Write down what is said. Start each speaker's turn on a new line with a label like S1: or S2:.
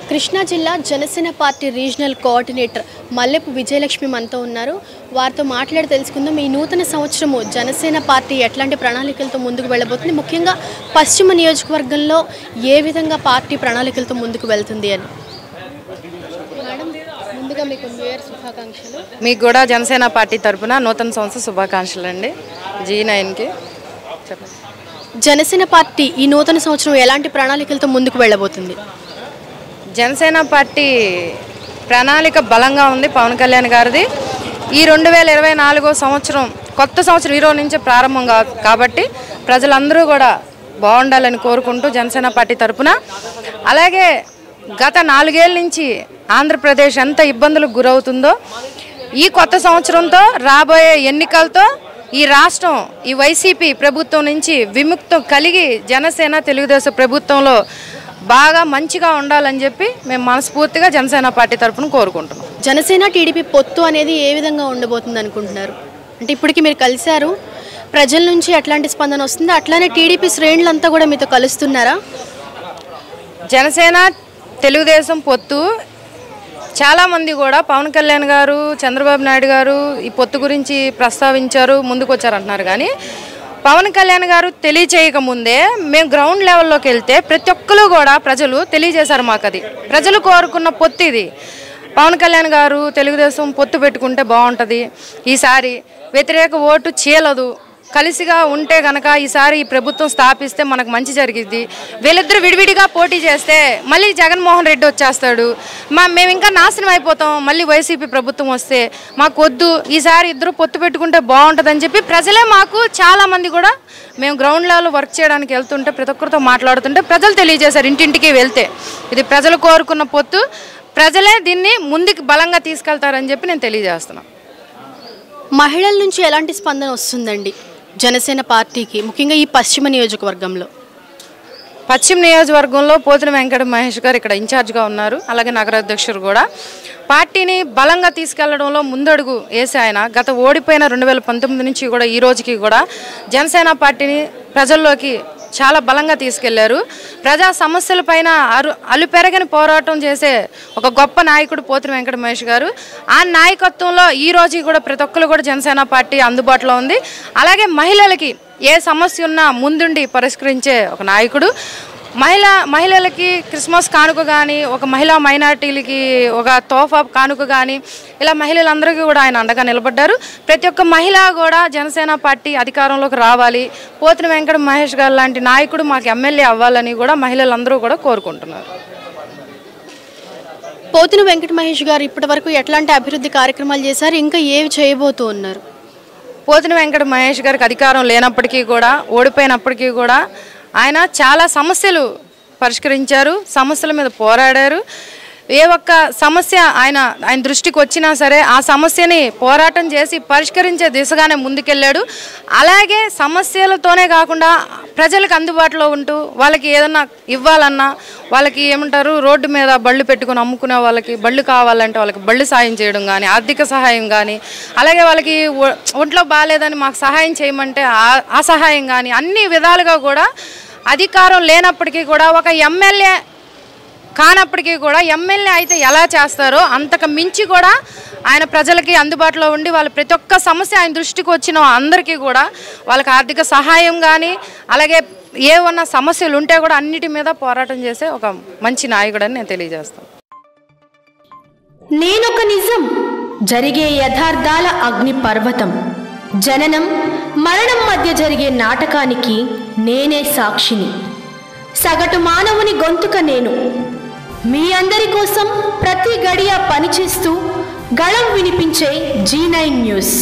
S1: కృష్ణా జిల్లా Janasena party regional coordinator మల్లెపు Vijayalakshmi మనతో ఉన్నారు. వారితో మాట్లాడి తెలుసుకుందాం ఈ నూతన సంవత్సరము జనసేన పార్టీ ఎట్లాంటి ప్రణాళికలతో ముందుకు వెళ్ళబోతుంది, ముఖ్యంగా పశ్చిమ నియోజకవర్గంలో ఏ విధంగా పార్టీ ప్రణాళికలతో ముందుకు వెళ్తుంది అని. మేడం, ముందుగా మీకు న్యూ ఇయర్ శుభాకాంక్షలు.
S2: మీకు కూడా జనసేన పార్టీ తరఫున నూతన సంవత్సర శుభాకాంక్షలు అండి. G9కి చెప్పండి.
S1: జనసేన పార్టీ ఈ నూతన సంవత్సరం ఎలాంటి ప్రణాళికలతో ముందుకు వెళ్ళబోతుంది?
S2: జనసేన పార్టీ ప్రణాళిక బలంగా ఉంది. పవన్ కళ్యాణ్ గారిది ఈ 2024 సంవత్సరం కొత్త సంవత్సరం ఈరోజు నుంచి ప్రారంభం కాబట్టి ప్రజలందరూ కూడా బాగుండాలని కోరుకుంటూ జనసేన పార్టీ తరఫున, అలాగే గత 4 ఏళ్ళ నుంచి ఆంధ్రప్రదేశ్ ఎంత ఇబ్బందులకు గురవుతుందో ఈ కొత్త సంవత్సరంతో రాబోయే ఎన్నికలతో ఈ రాష్ట్రం ఈ వైసీపీ ప్రభుత్వం నుంచి విముక్తం కలిగి జనసేన తెలుగుదేశం ప్రభుత్వంలో బాగా మంచిగా ఉండాలని చెప్పి మేము మనస్ఫూర్తిగా జనసేన పార్టీ తరఫున కోరుకుంటున్నాం.
S1: జనసేన టీడీపీ పొత్తు అనేది ఏ విధంగా ఉండబోతుంది అనుకుంటున్నారు? అంటే ఇప్పటికి మీరు కలిశారు, ప్రజల నుంచి ఎట్లాంటి స్పందన వస్తుంది? అట్లానే టీడీపీ శ్రేణులంతా కూడా మీతో కలుస్తున్నారా?
S2: జనసేన తెలుగుదేశం పొత్తు చాలామంది కూడా పవన్ కళ్యాణ్ గారు, చంద్రబాబు నాయుడు గారు ఈ పొత్తు గురించి ప్రస్తావించారు, ముందుకు వచ్చారంటున్నారు. కానీ పవన్ కళ్యాణ్ గారు తెలియచేయకముందే మేము గ్రౌండ్ లెవెల్లోకి వెళ్తే ప్రతి ఒక్కరు కూడా ప్రజలు తెలియజేశారు మాకు. అది ప్రజలు కోరుకున్న పొత్తు ఇది. పవన్ కళ్యాణ్ గారు తెలుగుదేశం పొత్తు పెట్టుకుంటే బాగుంటుంది, ఈసారి వ్యతిరేక ఓటు చీలదు, కలిసిగా ఉంటే కనుక ఈసారి ఈ ప్రభుత్వం స్థాపిస్తే మనకు మంచి జరిగిద్ది, వీళ్ళిద్దరూ విడివిడిగా పోటీ చేస్తే మళ్ళీ జగన్మోహన్ రెడ్డి వచ్చేస్తాడు, మేము ఇంకా నాశనం అయిపోతాం, మళ్ళీ వైసీపీ ప్రభుత్వం వస్తే మాకు వద్దు, ఈసారి ఇద్దరు పొత్తు పెట్టుకుంటే బాగుంటుందని చెప్పి ప్రజలే మాకు చాలామంది కూడా మేము గ్రౌండ్ లెవెల్ వర్క్ చేయడానికి వెళ్తుంటే ప్రతి ఒక్కరితో మాట్లాడుతుంటే ప్రజలు తెలియజేశారు. ఇంటింటికి వెళ్తే ఇది ప్రజలు కోరుకున్న పొత్తు, ప్రజలే దీన్ని ముందుకు బలంగా తీసుకెళ్తారని చెప్పి నేను తెలియజేస్తున్నాను.
S1: మహిళల నుంచి ఎలాంటి స్పందన వస్తుందండి జనసేన పార్టీకి, ముఖ్యంగా ఈ పశ్చిమ నియోజకవర్గంలో?
S2: పశ్చిమ నియోజకవర్గంలో పోతిన వెంకట మహేష్ గారు ఇక్కడ ఇన్ఛార్జ్గా ఉన్నారు, అలాగే నగరాధ్యక్షుడు కూడా. పార్టీని బలంగా తీసుకెళ్లడంలో ముందడుగు వేసి ఆయన గత ఓడిపోయిన 2019 నుంచి కూడా ఈ రోజుకి కూడా జనసేన పార్టీని ప్రజల్లోకి చాలా బలంగా తీసుకెళ్లారు. ప్రజా సమస్యలపైన అలుపెరగని పోరాటం చేసే ఒక గొప్ప నాయకుడు పోతిన వెంకట మహేష్ గారు. ఆ నాయకత్వంలో ఈ రోజు కూడా ప్రతి ఒక్కరు కూడా జనసేన పార్టీ అందుబాటులో ఉంది. అలాగే మహిళలకి ఏ సమస్య ఉన్నా ముందుండి పరిష్కరించే ఒక నాయకుడు. మహిళలకి క్రిస్మస్ కానుక కానీ, ఒక మహిళా మైనార్టీలకి ఒక తోఫా కానుక కానీ, ఇలా మహిళలందరికీ కూడా ఆయన అండగా నిలబడ్డారు. ప్రతి ఒక్క మహిళ కూడా జనసేన పార్టీ అధికారంలోకి రావాలి, పోతిన వెంకట మహేష్ గారు లాంటి నాయకుడు మాకు ఎమ్మెల్యే అవ్వాలని కూడా మహిళలందరూ కూడా కోరుకుంటున్నారు.
S1: పోతిన వెంకట మహేష్ గారు ఇప్పటి వరకు ఎట్లాంటి అభివృద్ధి కార్యక్రమాలు చేశారు, ఇంకా ఏవి చేయబోతూ ఉన్నారు?
S2: పోతిన వెంకట మహేష్ గారికి అధికారం లేనప్పటికీ కూడా, ఓడిపోయినప్పటికీ కూడా ఆయన చాలా సమస్యలు పరిష్కరించారు, సమస్యల మీద పోరాడారు. ఏ ఒక్క సమస్య ఆయన దృష్టికి వచ్చినా సరే ఆ సమస్యని పోరాటం చేసి పరిష్కరించే దిశగానే ముందుకెళ్ళాడు. అలాగే సమస్యలతోనే కాకుండా ప్రజలకు అందుబాటులో ఉంటూ వాళ్ళకి ఏదన్నా ఇవ్వాలన్నా, వాళ్ళకి ఏమంటారు రోడ్డు మీద బళ్ళు పెట్టుకుని అమ్ముకునే వాళ్ళకి బళ్ళు కావాలంటే వాళ్ళకి బళ్ళు సాయం చేయడం కానీ, ఆర్థిక సహాయం కానీ, అలాగే వాళ్ళకి ఒంట్లో బాగాలేదని మాకు సహాయం చేయమంటే ఆ సహాయం కానీ, అన్ని విధాలుగా కూడా అధికారం లేనప్పటికీ కూడా, ఒక ఎమ్మెల్యే కానప్పటికీ కూడా ఎమ్మెల్యే అయితే ఎలా చేస్తారో అంతకు మించి కూడా ఆయన ప్రజలకి అందుబాటులో ఉండి వాళ్ళ ప్రతి ఒక్క సమస్య ఆయన దృష్టికి వచ్చిన అందరికీ కూడా వాళ్ళకి ఆర్థిక సహాయం కానీ, అలాగే ఏమన్నా సమస్యలు ఉంటే కూడా అన్నిటి మీద పోరాటం చేసే ఒక మంచి నాయకుడని నేను తెలియజేస్తాను.
S3: నేనొక నిజం, జరిగే యథార్థాల అగ్ని పర్వతం, జననం మరణం మధ్య జరిగే నాటకానికి నేనే సాక్షిని, సగటు మానవుని గొంతుక నేను. మీ అందరి కోసం ప్రతి గడియ పనిచేస్తూ గళం వినిపించే G9 న్యూస్.